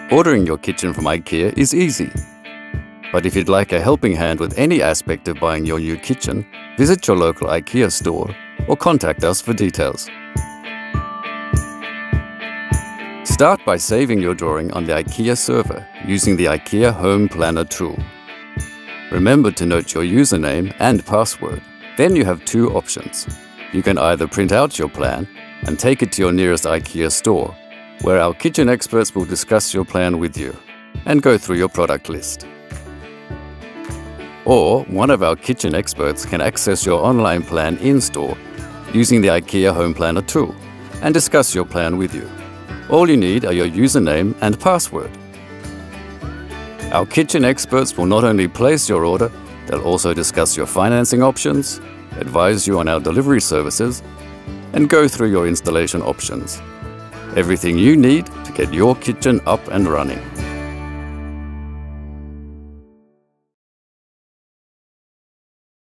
Ordering your kitchen from IKEA is easy. But if you'd like a helping hand with any aspect of buying your new kitchen, visit your local IKEA store or contact us for details. Start by saving your drawing on the IKEA server using the IKEA Home Planner tool. Remember to note your username and password. Then you have two options. You can either print out your plan and take it to your nearest IKEA store, where our kitchen experts will discuss your plan with you and go through your product list. Or one of our kitchen experts can access your online plan in-store using the IKEA Home Planner tool and discuss your plan with you. All you need are your username and password. Our kitchen experts will not only place your order, they'll also discuss your financing options, advise you on our delivery services, and go through your installation options. Everything you need to get your kitchen up and running.